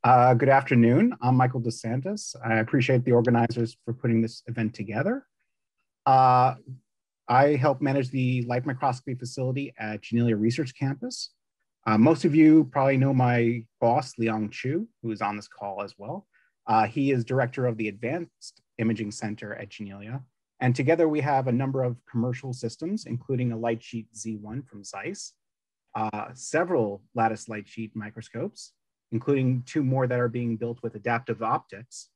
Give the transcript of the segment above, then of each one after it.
Good afternoon. I'm Michael DeSantis. I appreciate the organizers for putting this event together. Uh, I help manage the light microscopy facility at Janelia Research Campus. Most of you probably know my boss, Liang Chu, who is on this call as well. He is director of the Advanced Imaging Center at Janelia. And together we have a number of commercial systems, including a Lightsheet Z1 from Zeiss, several Lattice Lightsheet microscopes, including 2 more that are being built with adaptive optics.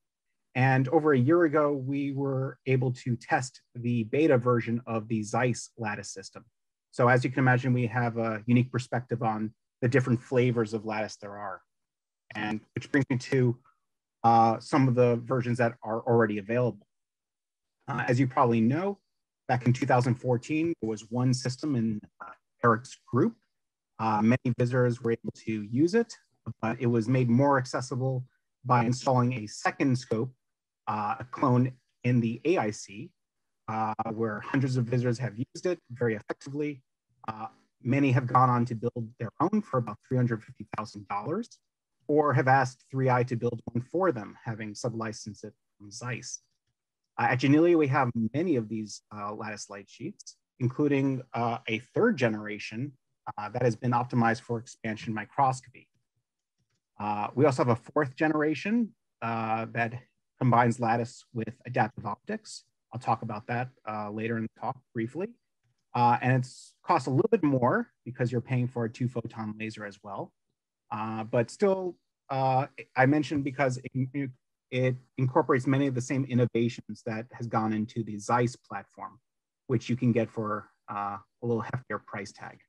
And over a year ago, we were able to test the beta version of the Zeiss Lattice system. So as you can imagine, we have a unique perspective on the different flavors of Lattice there are. And which brings me to some of the versions that are already available. As you probably know, back in 2014, there was one system in Eric's group. Many visitors were able to use it, but it was made more accessible by installing a second scope, a clone in the AIC, where hundreds of visitors have used it very effectively. Many have gone on to build their own for about $350,000, or have asked 3i to build one for them, having sub-licensed it from Zeiss. At Janelia, we have many of these Lattice Lightsheets, including a 3rd generation that has been optimized for expansion microscopy. We also have a 4th generation that combines Lattice with adaptive optics. I'll talk about that later in the talk briefly. And it's costs a little bit more because you're paying for a 2-photon laser as well. But still, I mentioned because it incorporates many of the same innovations that has gone into the Zeiss platform, which you can get for a little heftier price tag.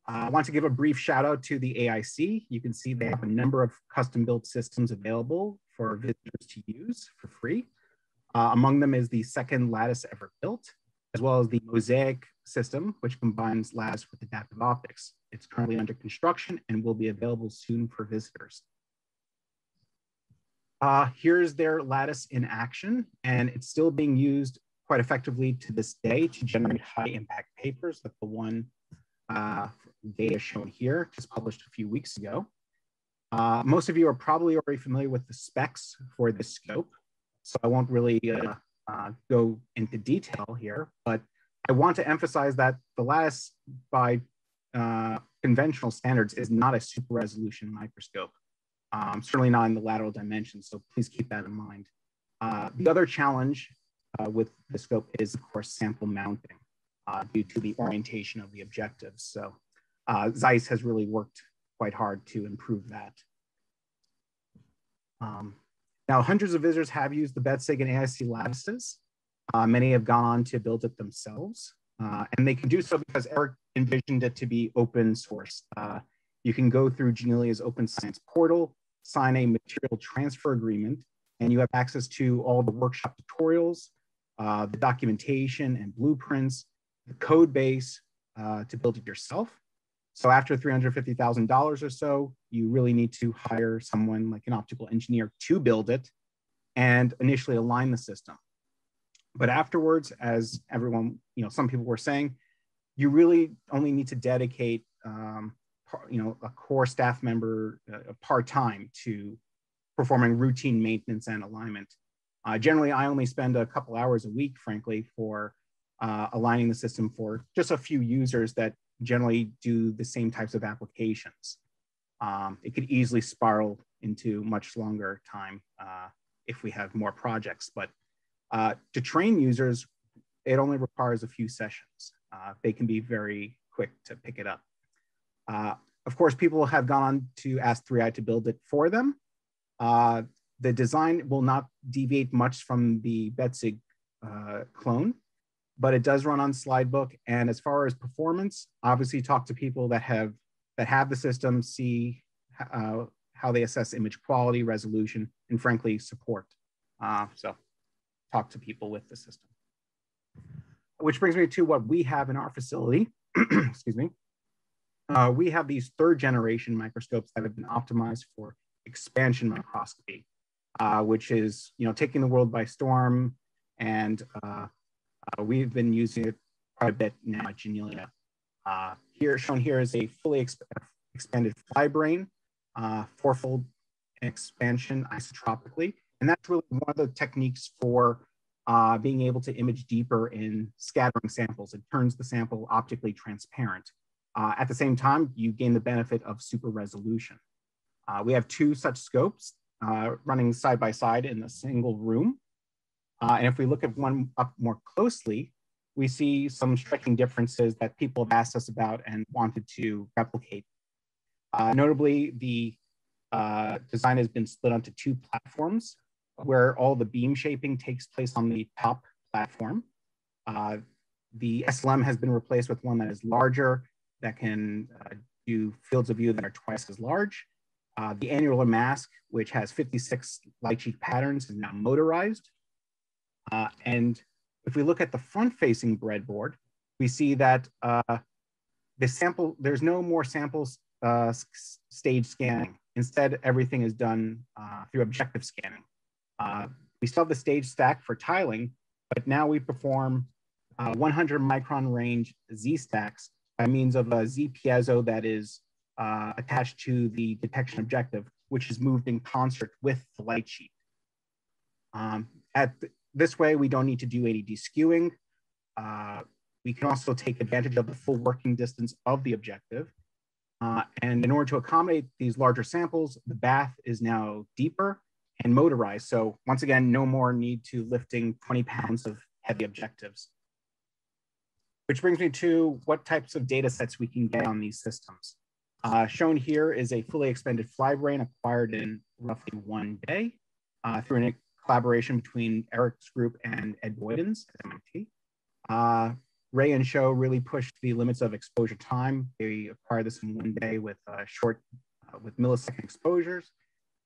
I want to give a brief shout out to the AIC. You can see they have a number of custom built systems available for visitors to use for free. Among them is the 2nd Lattice ever built, as well as the Mosaic system, which combines Lattice with adaptive optics. It's currently under construction and will be available soon for visitors. Here's their Lattice in action, and it's still being used quite effectively to this day to generate high impact papers like the one data shown here, just published a few weeks ago. Most of you are probably already familiar with the specs for this scope, so I won't really go into detail here, but I want to emphasize that the Lattice by conventional standards is not a super resolution microscope, certainly not in the lateral dimension, so please keep that in mind. The other challenge with the scope is, of course, sample mounting due to the orientation of the objectives. So Zeiss has really worked quite hard to improve that. Now, hundreds of visitors have used the BETSIG and AIC lattices. Many have gone on to build it themselves, and they can do so because Eric envisioned it to be open source. You can go through Janelia's Open Science portal, sign a material transfer agreement, and you have access to all the workshop tutorials, the documentation and blueprints, the code base to build it yourself. So after $350,000 or so, you really need to hire someone like an optical engineer to build it and initially align the system. But afterwards, as everyone, some people were saying, you really only need to dedicate, a core staff member part-time to performing routine maintenance and alignment. Generally, I only spend a couple hours a week, frankly, for aligning the system for just a few users that generally do the same types of applications. It could easily spiral into much longer time if we have more projects, but to train users, it only requires a few sessions. They can be very quick to pick it up. Of course, people have gone on to ask 3i to build it for them. The design will not deviate much from the BETSIG clone, but it does run on Slidebook. And as far as performance, obviously talk to people that have the system, see how they assess image quality, resolution, and frankly, support. So talk to people with the system. Which brings me to what we have in our facility. Excuse me. We have these 3rd generation microscopes that have been optimized for expansion microscopy, which is taking the world by storm, and we've been using it quite a bit now at Janelia. Shown here is a fully expanded fly brain fourfold expansion isotropically. And that's really one of the techniques for being able to image deeper in scattering samples. It turns the sample optically transparent. At the same time, you gain the benefit of super resolution. We have two such scopes running side by side in a single room. And if we look at one up more closely, we see some striking differences that people have asked us about and wanted to replicate. Notably, the design has been split onto two platforms where all the beam shaping takes place on the top platform. The SLM has been replaced with one that is larger, that can do fields of view that are twice as large. The annular mask, which has 56 light sheet patterns, is now motorized. And if we look at the front-facing breadboard, we see that there's no more samples stage scanning. Instead, everything is done through objective scanning. We still have the stage stack for tiling, but now we perform 100 micron range Z stacks by means of a Z piezo that is attached to the detection objective, which is moved in concert with the light sheet. This way, we don't need to do any deskewing. We can also take advantage of the full working distance of the objective. And in order to accommodate these larger samples, the bath is now deeper and motorized. So once again, no more need to lifting 20 pounds of heavy objectives. Which brings me to what types of data sets we can get on these systems. Shown here is a fully expanded flybrain acquired in roughly 1 day through a collaboration between Eric's group and Ed Boyden's at MIT. Ray and Show really pushed the limits of exposure time. They acquired this in 1 day with with millisecond exposures,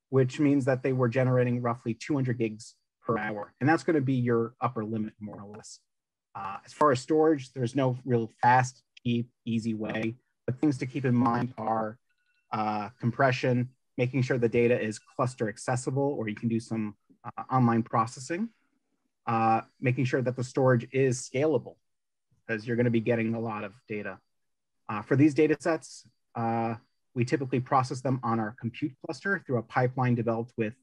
which means that they were generating roughly 200 gigs per hour. And that's going to be your upper limit, more or less. As far as storage, there's no real fast, cheap, easy way. But things to keep in mind are compression, making sure the data is cluster accessible, or you can do some online processing, making sure that the storage is scalable, because you're going to be getting a lot of data. For these data sets, we typically process them on our compute cluster through a pipeline developed with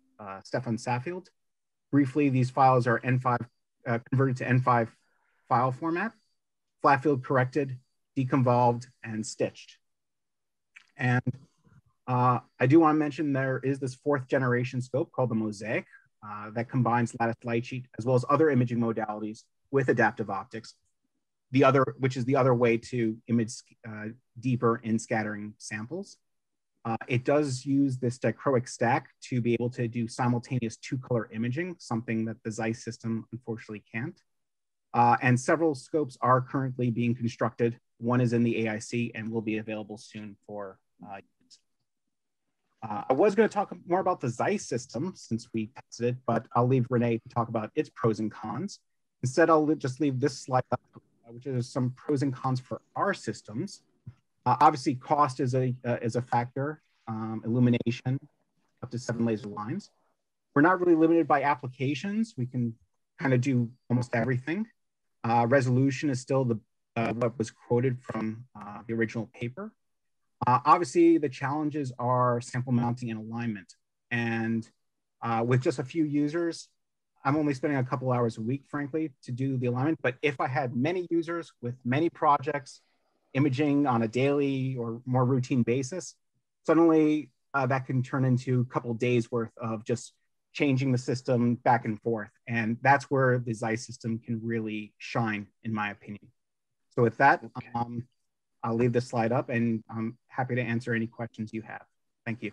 Stefan Saffield. Briefly, these files are N5 converted to N5 file format, flat field corrected, deconvolved, and stitched. And I do want to mention there is this 4th generation scope called the Mosaic that combines Lattice Lightsheet as well as other imaging modalities with adaptive optics, which is the other way to image deeper in scattering samples. It does use this dichroic stack to be able to do simultaneous 2-color imaging, something that the Zeiss system unfortunately can't. And several scopes are currently being constructed. One is in the AIC and will be available soon for use. I was going to talk more about the Zeiss system since we tested it, but I'll leave Renee to talk about its pros and cons. Instead, I'll just leave this slide up, which is some pros and cons for our systems. Obviously, cost is a factor. Illumination, up to 7 laser lines. We're not really limited by applications. We can kind of do almost everything. Resolution is still what was quoted from the original paper. Obviously, the challenges are sample mounting and alignment. And with just a few users, I'm only spending a couple hours a week, frankly, to do the alignment. But if I had many users with many projects, imaging on a daily or more routine basis, suddenly that can turn into a couple of days worth of just changing the system back and forth. And that's where the Zeiss system can really shine, in my opinion. So with that, okay. I'll leave this slide up and I'm happy to answer any questions you have. Thank you.